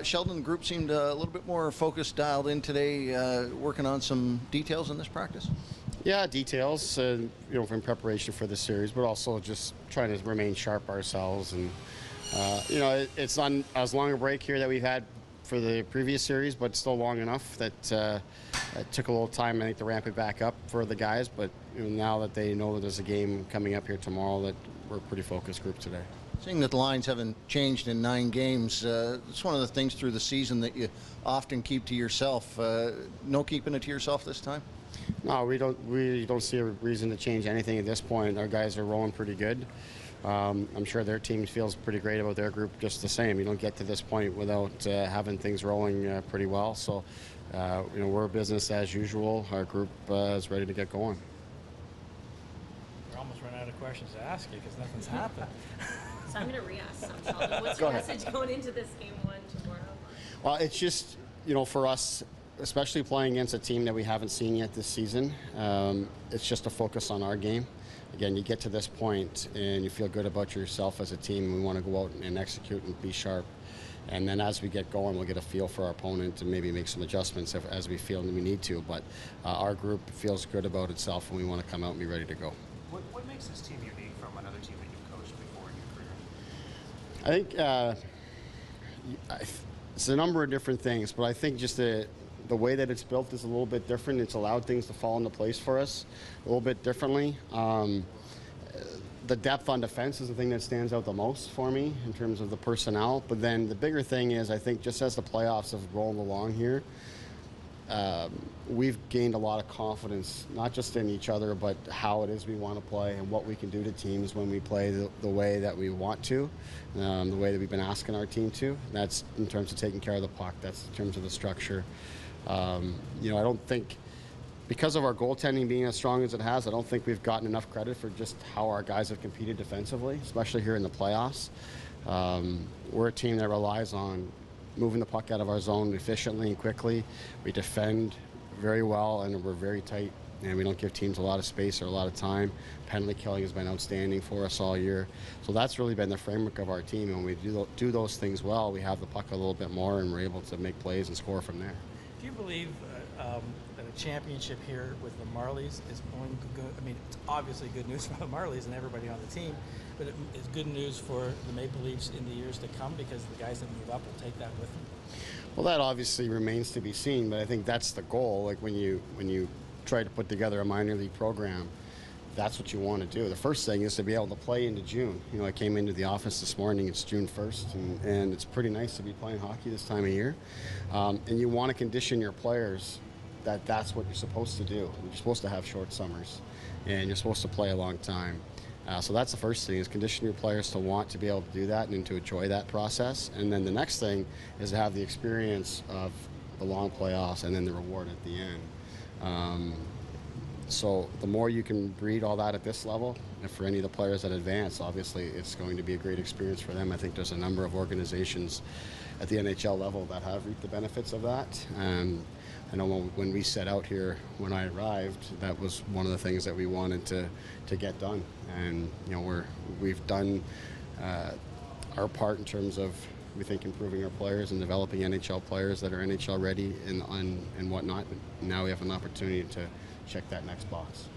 Sheldon, the group seemed a little bit more focused, dialed in today, working on some details in this practice. Yeah, details, in preparation for the series, but also just trying to remain sharp ourselves. And, it's not as long a break here that we've had for the previous series, but still long enough that it took a little time, I think, to ramp it back up for the guys. But now that they know that there's a game coming up here tomorrow, that we're a pretty focused group today. Seeing that the lines haven't changed in 9 games, it's one of the things through the season that you often keep to yourself. No keeping it to yourself this time? No, we don't see a reason to change anything at this point. Our guys are rolling pretty good. I'm sure their team feels pretty great about their group just the same. You don't get to this point without having things rolling pretty well. So, we're business as usual. Our group is ready to get going. We're almost running out of questions to ask you because nothing's happened. So I'm going to re-ask some, Sheldon. What's your message going into this game 1 tomorrow? Well, it's just, for us, especially playing against a team that we haven't seen yet this season, it's just a focus on our game. Again, you get to this point and you feel good about yourself as a team, and we want to go out and execute and be sharp. And then as we get going, we'll get a feel for our opponent and maybe make some adjustments as we feel we need to. But our group feels good about itself, and we want to come out and be ready to go. What makes this team unique from another team that you've coached before in your career? I think it's a number of different things, but I think just the way that it's built is a little bit different. It's allowed things to fall into place for us a little bit differently. The depth on defense is the thing that stands out the most for me in terms of the personnel. But then the bigger thing is, I think, just as the playoffs have rolled along here, we've gained a lot of confidence, not just in each other, but how it is we want to play and what we can do to teams when we play the way that we want to, the way that we've been asking our team to. That's in terms of taking care of the puck. That's in terms of the structure. I don't think, because of our goaltending being as strong as it has, I don't think we've gotten enough credit for just how our guys have competed defensively, especially here in the playoffs. We're a team that relies on moving the puck out of our zone efficiently and quickly. We defend very well, and we're very tight, and we don't give teams a lot of space or a lot of time. Penalty killing has been outstanding for us all year. So that's really been the framework of our team. And when we do those things well, we have the puck a little bit more, and we're able to make plays and score from there. Do you believe that a championship here with the Marlies is going to go? I mean, it's obviously good news for the Marlies and everybody on the team, but it's good news for the Maple Leafs in the years to come because the guys that move up will take that with them. Well, that obviously remains to be seen, but I think that's the goal. Like when you try to put together a minor league program, that's what you want to do. The first thing is to be able to play into June. I came into the office this morning, it's June 1st, and it's pretty nice to be playing hockey this time of year. And you want to condition your players that that's what you're supposed to do. You're supposed to have short summers, and you're supposed to play a long time. So that's the first thing, is condition your players to want to be able to do that and to enjoy that process. And then the next thing is to have the experience of the long playoffs and then the reward at the end. So the more you can breed all that at this level, and for any of the players that advance, obviously it's going to be a great experience for them. I think there's a number of organizations at the NHL level that have reaped the benefits of that. And I know when we set out here, when I arrived, that was one of the things that we wanted to get done. And we've done our part in terms of, we think, improving our players and developing NHL players that are NHL ready and whatnot. Now we have an opportunity to check that next box.